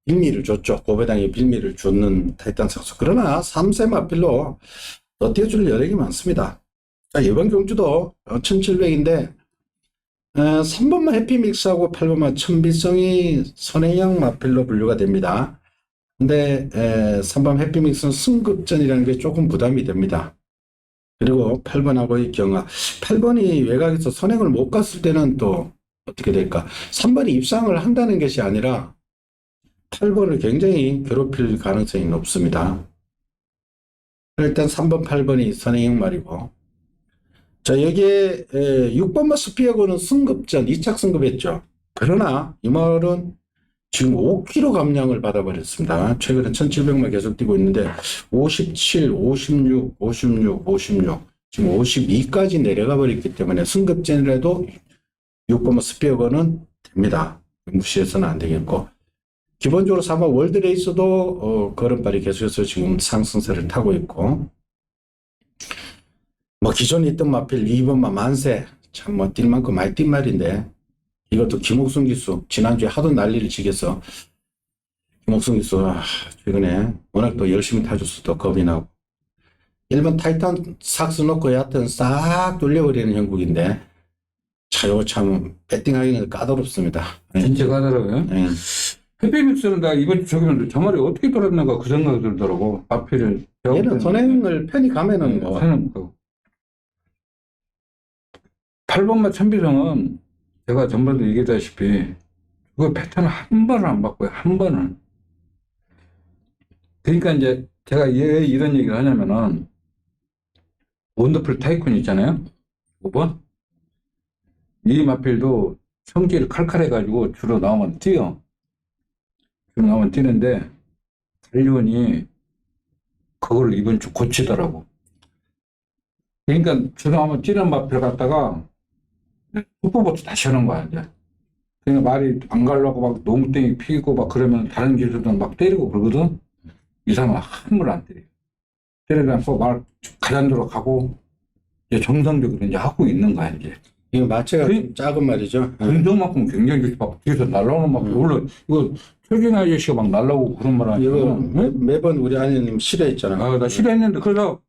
빌미를 줬죠. 고배당에 빌미를 줬는 타이탄 삭스. 그러나 3세 마필로 어떻게 줄 여력이 많습니다. 자 이번 경주도 1700인데 3번마 해피믹스하고 8번마 천비성이 선행형 마필로 분류가 됩니다. 근데 3번 해피믹스는 승급전이라는 게 조금 부담이 됩니다. 그리고 8번하고의 경합. 8번이 외곽에서 선행을 못 갔을 때는 또 어떻게 될까? 3번이 입상을 한다는 것이 아니라 8번을 굉장히 괴롭힐 가능성이 높습니다. 일단 3번, 8번이 선행형 말이고. 자, 여기에 6번마 스피어고는 승급전, 2착 승급했죠. 그러나 이 말은 지금 5kg 감량을 받아버렸습니다. 최근에 1700만 계속 뛰고 있는데 57, 56, 56, 56 지금 52까지 내려가 버렸기 때문에 승급전이라도 6번마 스피어건은 됩니다. 무시해서는 안 되겠고 기본적으로 3번 월드레이스도 걸음발이 계속해서 지금 상승세를 타고 있고 뭐 기존에 있던 마필 2번마 만세 참 뭐 뛸 만큼 많이 뛴 말인데 이것도 김옥순 기수 지난주에 하도 난리를 치겠어. 김옥순 기수 최근에 워낙 또 열심히 타줘서 또 겁이 나고 1번 타이탄 삭스 놓고 여하튼 싹 돌려버리는 형국인데 이거 참 배팅하기는 까다롭습니다. 진짜 가더라고요. 네. 해피믹스는 나 이번 주 저기는 저 말이 어떻게 돌았는가 그 생각이 들더라고. 마필을 얘는 선행을 편히 가면은 뭐 선행 8번마 천비성은 제가 전번에도 얘기했다시피 그 패턴을 한 번을 안 바꿔요. 한 번은. 그러니까 이제 제가 왜 이런 얘기를 하냐면은 원더풀 타이쿤 있잖아요. 5번. 이 마필도 성질이 칼칼해가지고 주로 나오면 뛰어. 주로 나오면 뛰는데 달리온이 그걸 이번 주 고치더라고. 그러니까 주로 나오면 뛰는 마필 갖다가 후보부터 다시 하는 거야, 이제. 그러니까 말이 안 가려고 막 농땡이 피고 막 그러면 다른 기술들 막 때리고 그러거든? 이 사람은 함부로 안 때려. 때리지 않고 말 가장도로 가고, 이제 정상적으로 이제 하고 있는 거야, 이제. 이거 마체가 좀 작은 말이죠. 긍정만큼 굉장히 막 뒤에서 날라오는 막, 원래 이거 철경 아저씨가 막 날라오고 그런 말 하니까. 이거 매번 우리 아내님 싫어했잖아. 아, 나 싫어했는데, 그래서,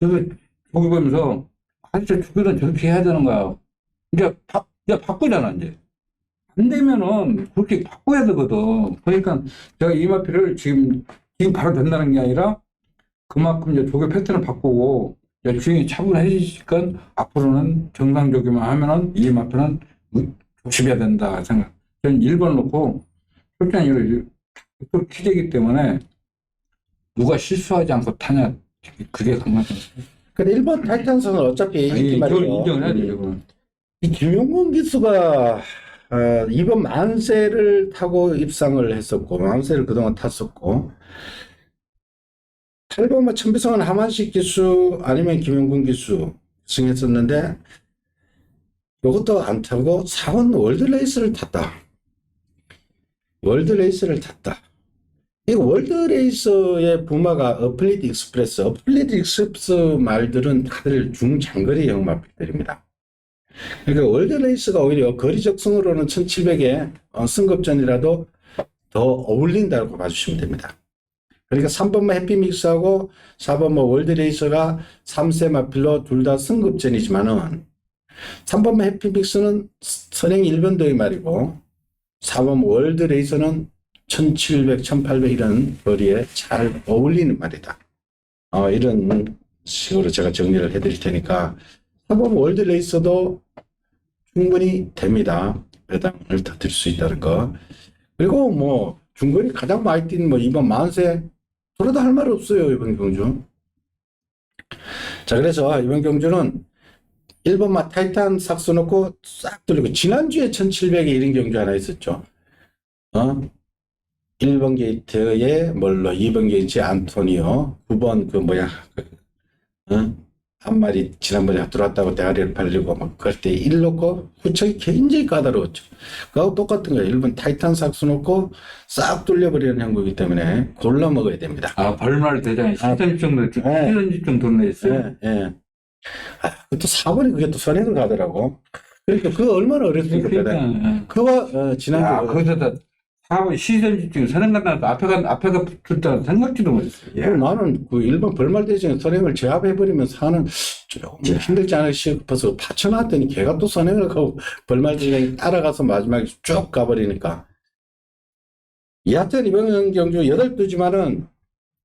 저기 보면서, 진짜 주변은 저렇게 해야 되는 거야. 이제 바꾸잖아, 이제. 안 되면은 그렇게 바꿔야 되거든. 그러니까 제가 이 마필을 지금 바로 된다는 게 아니라 그만큼 이제 조교 패턴을 바꾸고 이제 주행이 차분해지니까 앞으로는 정상적이만 하면은 이 마필은 조심해야 된다 생각. 저는 1번 놓고 솔직히 또 키재기 때문에 누가 실수하지 않고 타냐 그게 강하죠. 근데 1번 타이탄선은 어차피 이기 말이죠. 인정을 해야 되죠. 이 김용곤 기수가 2번 만세를 타고 입상을 했었고 만세를 그동안 탔었고 8번만 천비성은 하만식 기수 아니면 김용곤 기수 승했었는데 이것도 안 타고 4번 월드레이스를 탔다. 월드레이스를 탔다. 이 월드레이스의 부마가 어플리트 익스프레스, 어플리트 익스프레스 말들은 다들 중장거리형 마필들입니다. 그러니까 월드레이스가 오히려 거리적승으로는 1700에 승급전이라도 더 어울린다고 봐주시면 됩니다. 그러니까 3번마 해피믹스하고 4번마 월드레이스가 3세 마필로 둘 다 승급전이지만은 3번마 해피믹스는 선행 1변도의 말이고 4번마 월드레이스는 1700, 1800 이런 거리에 잘 어울리는 말이다. 이런 식으로 제가 정리를 해드릴 테니까 4번 월드레이스도 충분히 됩니다. 배당을 더 드릴 수 있다는 거. 그리고 뭐 중거리 가장 많이 뛴 뭐 이번 만세 그러다 할 말 없어요. 이번 경주. 자, 그래서 이번 경주는 1번마 타이탄 삭스 놓고 싹 돌리고 지난주에 1700에 이런 경주 하나 있었죠. 1번 게이트에 멀러 2번 게이트 안토니오 9번 그 뭐야 한 마리 지난번에 들어왔다고 대가리를 팔리고 막 그럴 때 1 놓고 후척이 굉장히 까다로웠죠. 그하고 똑같은 거예요. 1번 타이탄 삭스 놓고 싹 돌려버리는 형국이기 때문에 골라 먹어야 됩니다. 벌말 대장이 시선 정도, 시선 집중 돈내 있어요. 예. 또 4번이 그게 또 선행을 가더라고. 그러니까 그거 얼마나 어렵습니까? 그러니까. 그거 지난주 거기서다 4번 시선 집중 선행 간다도 앞에가 붙을 때는 생각지도 못했어요. 예. 그리고 나는 그 일반 벌말대전에 선행을 제압해버리면 사는 조금 힘들지 않을까 싶어서 파쳐놨더니 걔가 또 선행을 하고 벌말대전에 따라가서 마지막에 쭉 가버리니까. 여하튼 이번 경주 8두지만은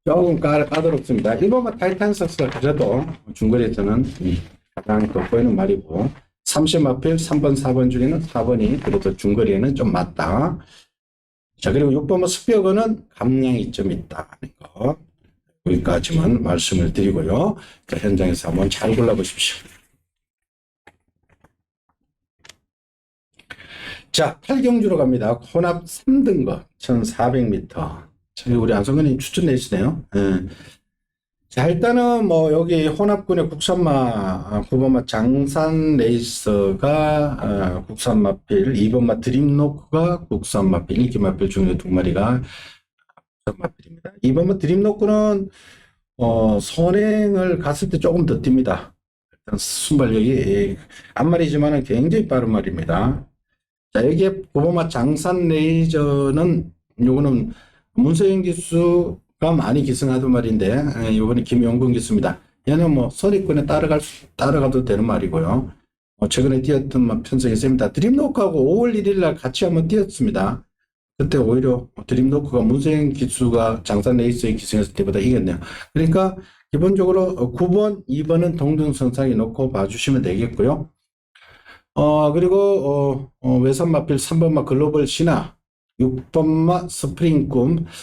조금 까다롭습니다. 1번마 타이탄스가 그래도 중거리에서는 가장 돋보이는 말이고 30마필 3번, 4번 중에는 4번이 그래도 중거리에는 좀 맞다. 자, 그리고 6번마 스피어건은 감량이 좀 있다 하는 거 여기까지만 말씀을 드리고요. 자, 현장에서 한번 잘 골라보십시오. 자, 8경주로 갑니다. 혼합 3등급 1400m. 우리 안성근님 추천 내시네요. 예. 자, 일단은 뭐 여기 혼합군의 국산마 9번마 장산 레이서가 국산마필, 2번마 드림노크가 국산마필, 인기마필 중에 2마리가 국산마필입니다. 2번마 드림노크는 선행을 갔을 때 조금 더 뜁니다. 일단 순발력이 한 마리지만은 굉장히 빠른 말입니다. 자, 여기에 9번마 장산 레이저는 요거는 문서영 기수가 많이 기승하던 말인데 이번에 김용근 기수입니다. 얘는 뭐 선입군에 따라가도 되는 말이고요. 최근에 뛰었던 편성이 있습니다. 드림노크하고 5월 1일 날 같이 한번 뛰었습니다. 그때 오히려 드림노크가 문서영 기수가 장산 레이스에 기승했을 때보다 이겼네요. 그러니까 기본적으로 9번, 2번은 동등선상에 놓고 봐주시면 되겠고요. 그리고 외산마필 3번마 글로벌 신화 6번마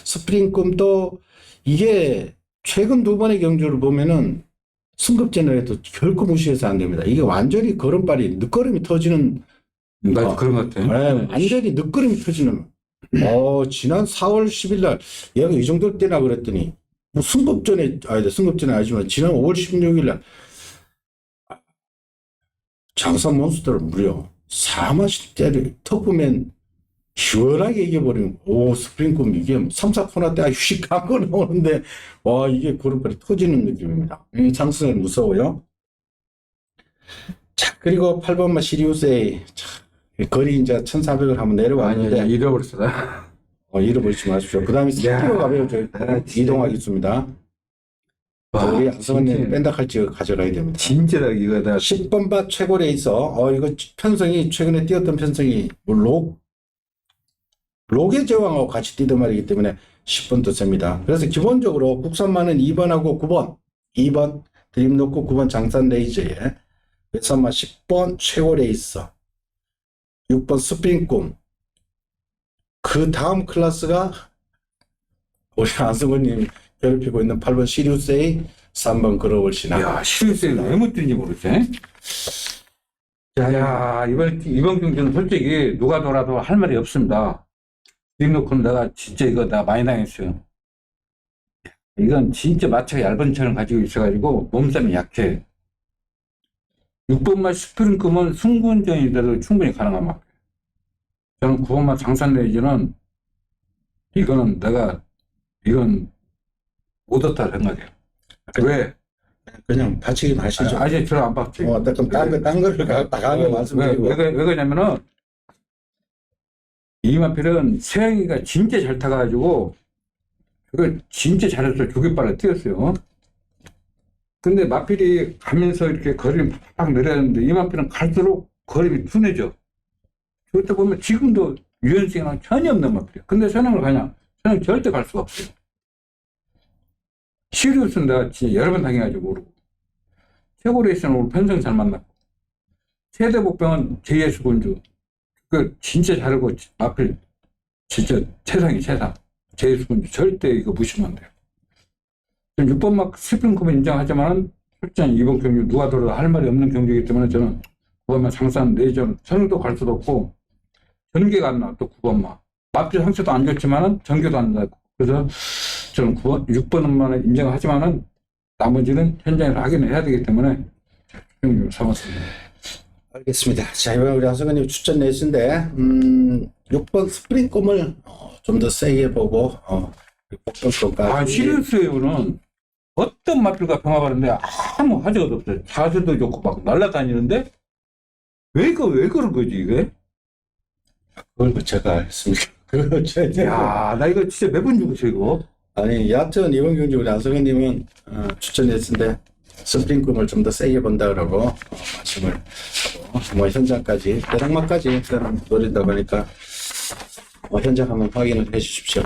스프링꿈도 이게 최근 2번의 경주를 보면은 승급전을 해도 결코 무시해서 안 됩니다. 이게 완전히 걸음발이 늦걸음이 터지는 맞아, 그런 것 같아. 네, 완전히 늦걸음이 터지는 지난 4월 10일 날 얘가 이 정도 때나 그랬더니 뭐 승급전에 아니지만 지난 5월 16일 날 장산 몬스터를 무려 4만씩대를 터보면 시원하게 이겨버리면 스프링꿈 이게 3, 4코너 때 휴식 감고 나오는데 와 이게 구름발이 터지는 느낌입니다. 장승은 무서워요. 자, 그리고 8번마 시리우스의 거리 이제 1400을 한번 내려왔는데 아니, 잃어버렸어. 잃어버리지 마십시오. 그 다음에 3km 가면 저희 이동하겠습니다. 우리 안성은님 뺀다칼찌 가져가야 됩니다. 진짜 이거다. 10번바 최고 레이서 이거 편성이 최근에 뛰었던 편성이 록의 제왕하고 같이 뛰던 말이기 때문에 10번도 셉니다. 그래서 기본적으로 국산마는 2번하고 9번 2번 드림노크 9번 장산 레이저에 외산마 10번 최고 레이서 6번 스프링꿈 그 다음 클래스가 우리 안성근님 괴롭히고 있는 8번 시리우스의 3번 글로벌 신화. 야, 시리우스에 왜 못 뛴지 모르지? 야, 이번 경기는 솔직히 누가 돌아도 할 말이 없습니다. 드림노크는 내가 진짜 이거 나 많이 당했어요. 이건 진짜 마차가 얇은 차를 가지고 있어가지고 몸싸움이 약해. 6번마 스프링꿈은 승부운전인데도 충분히 가능한 막. 저는 9번마 장산 레이저는 이건 못 얻다 생각해요. 왜? 그냥 받치긴 하시죠. 아직 저를 안 봤지. 그럼 딴 거를 나가면 말씀드리고. 왜 그러냐면은 이마필은 세영이가 진짜 잘 타가지고 그걸 진짜 잘해서 조깃발에 뛰었어요. 근데 마필이 가면서 이렇게 거리를 팍 내렸는데 이마필은 갈수록 거리가 둔해져. 그렇다 보면 지금도 유연성이랑 전혀 없는 마필이야. 근데 선행을 가냐? 선행 절대 갈 수가 없어요. 시리우스는 내가 진짜 여러 번 당해가지고 모르고 최고 레이스는 오늘 편성 잘 만났고 세대 복병은 JS 군주 그 진짜 잘하고 마필 진짜 최상이 최상. JS 군주 절대 이거 무시하면 안 돼요. 6번 막 스프링컵은 인정하지만 솔직히 이번 경기 누가 들어도 할 말이 없는 경기이기 때문에 저는 9번만 장산 내전 선행도 갈 수도 없고 전개가 안 나와. 또 9번만 마필 상태도 안 좋지만은 전개도 안 나고 그래서 저는 6번만 인정하지만은 나머지는 현장에서 확인을 해야 되기 때문에 경기를 삼았습니다. 알겠습니다. 자, 이번에 우리 안성근님 추천 내신데 6번 스프링꿈을 좀 더 세게 보고 복권까지. 시리우스에는 어떤 마필과 병합하는데 아무 화제가 없어요. 자세도 좋고 막 날아다니는데 왜 그런 거지 이게? 그걸 제가 알겠습니다. 그렇죠. 야, 나 이거 진짜 매번 죽었어, 이거. 아니, 얕은 이번 경주 우리 안성현님은 추천했는데 스프링 꿈을 좀 더 세게 본다 그러고 말씀을 하고 뭐 현장까지 대장마까지 일단 노린다고 하니까 현장 한번 확인을 해 주십시오.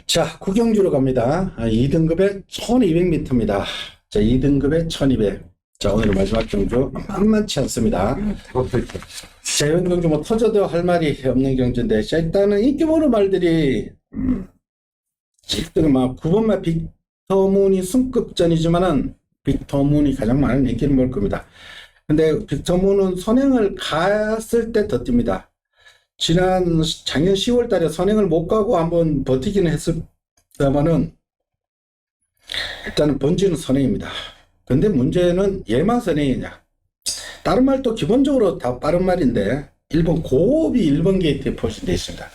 자, 구경주로 갑니다. 2등급에 1200m입니다. 자, 2등급에 1200. 자, 오늘 마지막 경주 만만치 않습니다. 대박 터졌어. 자, 이번 경주 뭐 터져도 할 말이 없는 경주인데, 자, 일단은 인기 모는 말들이, 지금 막 9번마 빅터문이 승급전이지만은 빅터문이 가장 많은 인기를 모을 겁니다. 근데 빅터문은 선행을 갔을 때 더 뜁니다. 작년 10월 달에 선행을 못 가고 한번 버티기는 했습니다만은, 일단은 번지는 선행입니다. 근데 문제는 얘만 선행이냐. 다른 말도 기본적으로 다 빠른 말인데, 1번 고업이 1번 게이트에 포진되어 있습니다.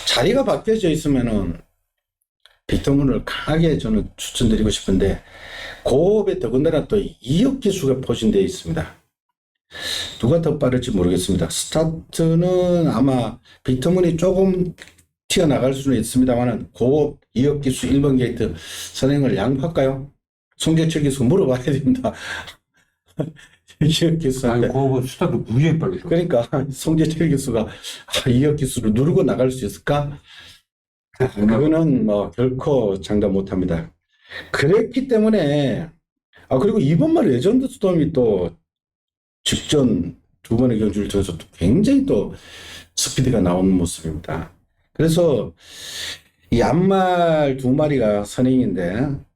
자리가 바뀌어져 있으면은 빅터문을 강하게 저는 추천드리고 싶은데, 고업에 더군다나 또 2억 기수가 포진되어 있습니다. 누가 더 빠를지 모르겠습니다. 스타트는 아마 빅터문이 조금 튀어나갈 수는 있습니다만, 고업 2억 기수 1번 게이트 선행을 양보할까요? 송재철 기수 물어봐야 됩니다. 2억 기수한테. 아니, 그거 스타트 무지하게 빨리. 그러니까 송재철 기수가 2억 기수를 누르고 나갈 수 있을까? 그거는 뭐 결코 장담 못합니다. 그랬기 때문에 그리고 이번만 레전드 스톰이 또 직전 두 번의 경주를 통해서 또 굉장히 또 스피드가 나오는 모습입니다. 그래서 이 앞말 두 마리가 선행인데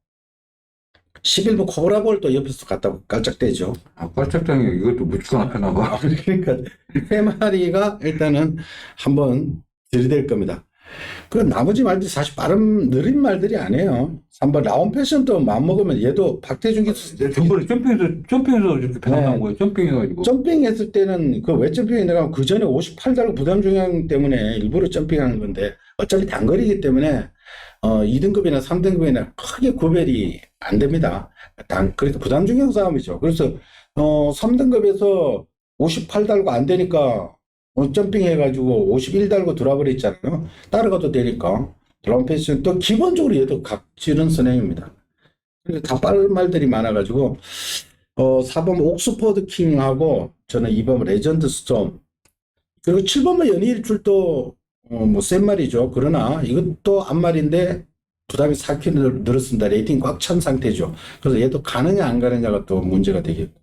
11번 코브라볼도 옆에서 갖다 깔짝대죠. 깔짝장에 이것도 무조건 앞에 나가. 그러니까 세 마리가 일단은 한번 들이댈 겁니다. 그 나머지 말들이 사실 느린 말들이 아니에요. 3번 라온 패션도 마음먹으면 얘도 박태준 기수 전번에 점핑해서 이렇게 배가 나온 거예요. 점핑해가지고. 점핑했을 때는 그 왜 점핑했냐면 그 전에 58달러 부담 중량 때문에 일부러 점핑하는 건데 어차피 단거리이기 때문에 2등급이나 3등급이나 크게 구별이 안 됩니다. 그래서 부담 중량 싸움이죠. 그래서 3등급에서 58 달고 안 되니까 점핑해가지고 51 달고 돌아버렸잖아요. 따라가도 되니까. 라운 패션 또 기본적으로 얘도 각질은 선행입니다. 다 빠른 말들이 많아가지고 4번 옥스퍼드 킹하고 저는 2번 레전드 스톰 그리고 7번만 연이일출도 뭐 센 말이죠. 그러나 이것도 앞말인데 부담이 4kg 늘었습니다. 레이팅 꽉 찬 상태죠. 그래서 얘도 가느냐 안 가느냐가 또 문제가 되겠고.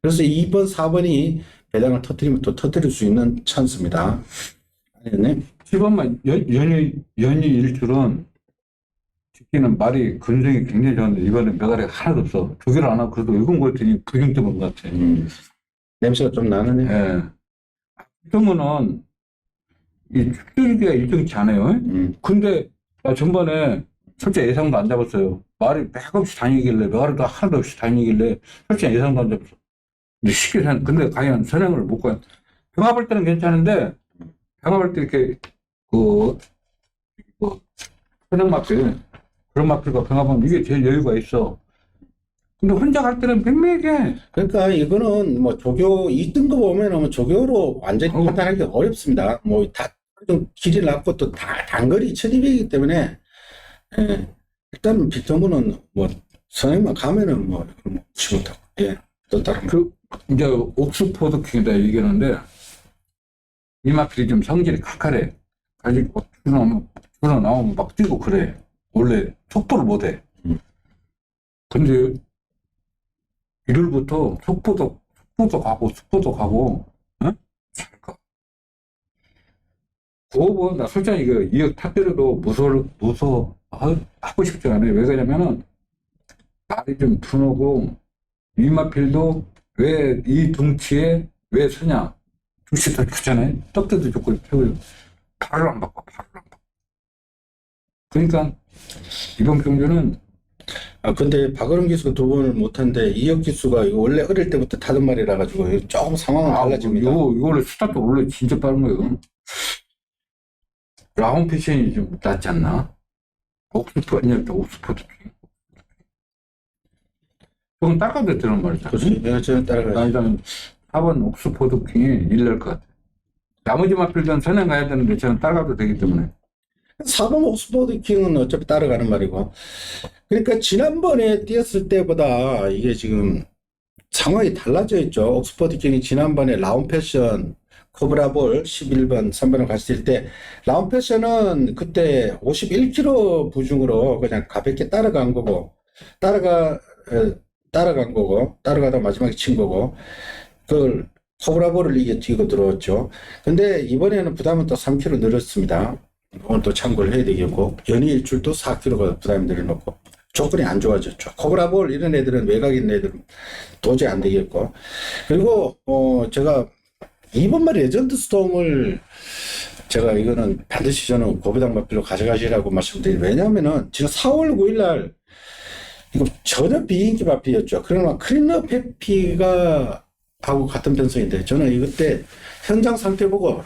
그래서 2번, 4번이 배당을 터뜨리면 또 터뜨릴 수 있는 찬스입니다. 아니네. 7번만 연이 일출은 듣기는 말이 근성이 굉장히 좋은데 이번에 메가리가 하나도 없어. 조기를 안 하고 그래도 읽은 거 같더니 부정적인 것 같아. 냄새가 좀 나네. 예. 그러면은 이 축제기가 일정치 않아요. 근데 나 전번에 솔직히 예상도 안 잡았어요. 말이 맥없이 다니길래 메가리도 하나도 없이 다니길래 솔직히 예상도 안 잡았어. 근데 쉽게 근데 과연 선행을 못 가요. 병합할 때는 괜찮은데 병합할 때 이렇게 선행 마필 그런 마필과 병합하면 이게 제일 여유가 있어. 근데 혼자 갈 때는 맹맹해. 그러니까 이거는 뭐 조교 2등급 오면은 뭐 조교로 완전히 판단하기 어렵습니다. 뭐 다 좀 길이 낮고 또 다 단거리 1200이기 때문에 일단 빅터문은 뭐 선행만 가면은 뭐 무시 못하고 또 다른 이제 옥스포드 킹이다 얘기하는데 이 마필이 좀 성질이 칼칼해. 가지고 줄어 나오면 막 뛰고 그래. 원래 속도를 못해. 근데 1월부터 속보도 가고, 응? 잘 가. 그거 나 솔직히 이거 2억 탔더라도 하고 싶지 않아요. 왜 그러냐면은 말이 좀 둔하고 이마필도 왜 이 덩치에 왜 서냐? 덩치 더 크잖아요. 떡대도 좋고 발을 안 바꿔. 그러니까 이번 경주는 근데 박어른 기수가 두 번을 못한데 이혁 기수가 이거 원래 어릴 때부터 타던 말이라 가지고 조금 상황은 달라집니다. 이걸로 스타트 원래 진짜 빠른 거예요. 라운 패션이 좀 낫지 않나? 옥스퍼드 킹. 조금 따라가도 되는 말이잖아. 그렇지. 내가 저는 따라가야지. 일단 4번 옥스퍼드 킹이 일날 것 같아. 나머지 마필들은 선행 가야 되는데 저는 따라가도 되기 때문에. 4번 옥스퍼드 킹은 어차피 따라가는 말이고. 그러니까 지난번에 뛰었을 때보다 이게 지금 상황이 달라져 있죠. 옥스퍼드 킹이 지난번에 라운 패션 코브라볼 11번, 3번을 갔을 때 라운 패션은 그때 51kg 부중으로 그냥 가볍게 따라간 거고 따라가다 마지막에 친 거고 그걸 코브라볼을 이기고 들어왔죠. 근데 이번에는 부담은 또 3kg 늘었습니다. 오늘 또 참고를 해야 되겠고 연이 일출도 4kg가 부담이 늘어놓고 조건이 안 좋아졌죠. 코브라볼 이런 애들은 외곽 있는 애들은 도저히 안 되겠고 그리고 제가 이번 말 레전드 스톰을 제가 이거는 반드시 저는 고배당 마필로 가져가시라고 말씀드리고 왜냐하면은 지금 4월 9일 날 이거 전혀 비인기 마필이었죠. 그러나 크리너 페피가 하고 같은 편성인데 저는 이거 때 현장 상태 보고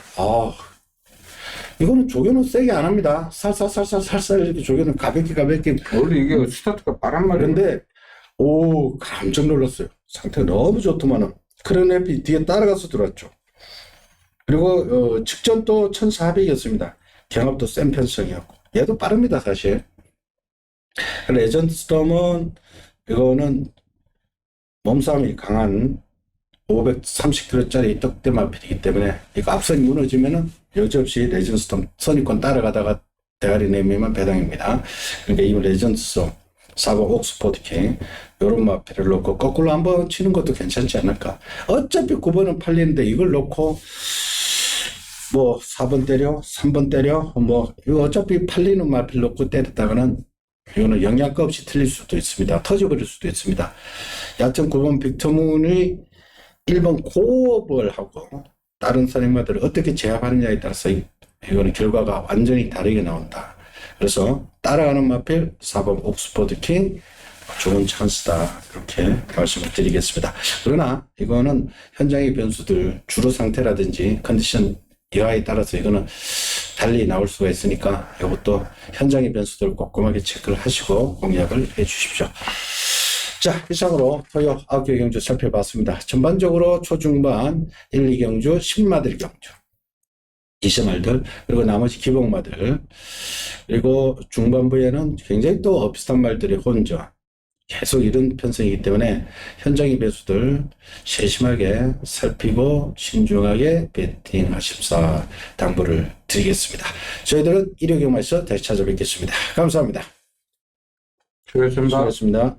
이거는 조교는 세게 안 합니다. 살살 이렇게 조교는 가볍게 원래 이게 스타트가 빠란 말이에요. 그런데 깜짝 놀랐어요. 상태가 너무 좋더만은 크리너페피 뒤에 따라가서 들어왔죠. 그리고 직전도 1400이었습니다. 경합도 센 편성이었고 얘도 빠릅니다 사실. 레전드 스톰은 이거는 몸싸움이 강한 530kg짜리 떡대 마필이기 때문에 이거 앞선이 무너지면은 여지없이 레전드 스톰 선입권 따라가다가 대가리 내밀면 배당입니다. 그러니까 이 레전드 스톰 4번 옥스퍼드 킹 요런 마필을 놓고 거꾸로 한번 치는 것도 괜찮지 않을까. 어차피 9번은 팔리는데 이걸 놓고 뭐 4번 때려 3번 때려 뭐 이거 어차피 팔리는 마필 놓고 때렸다가는 이거는 영양가 없이 틀릴 수도 있습니다. 터져버릴 수도 있습니다. 야점 9번 빅터문의 1번 고업을 하고 다른 선행마들을 어떻게 제압하느냐에 따라서 이거는 결과가 완전히 다르게 나온다. 그래서 따라가는 마필 4번 옥스퍼드 킹 좋은 찬스다 이렇게 말씀을 드리겠습니다. 그러나 이거는 현장의 변수들 주로 상태라든지 컨디션 여하에 따라서 이거는 달리 나올 수가 있으니까 이것도 현장의 변수들 꼼꼼하게 체크를 하시고 공략을 해 주십시오. 자, 이상으로 토요 9개 경주 살펴봤습니다. 전반적으로 초중반 1, 2경주 10마들 경주 20말들 그리고 나머지 기복마들 그리고 중반부에는 굉장히 또 비슷한 말들이 혼전 계속 이런 편성이기 때문에 현장의 배수들 세심하게 살피고 신중하게 배팅하십사 당부를 드리겠습니다. 저희들은 일요경마에서 다시 찾아뵙겠습니다. 감사합니다. 수고했습니다. 수고하셨습니다.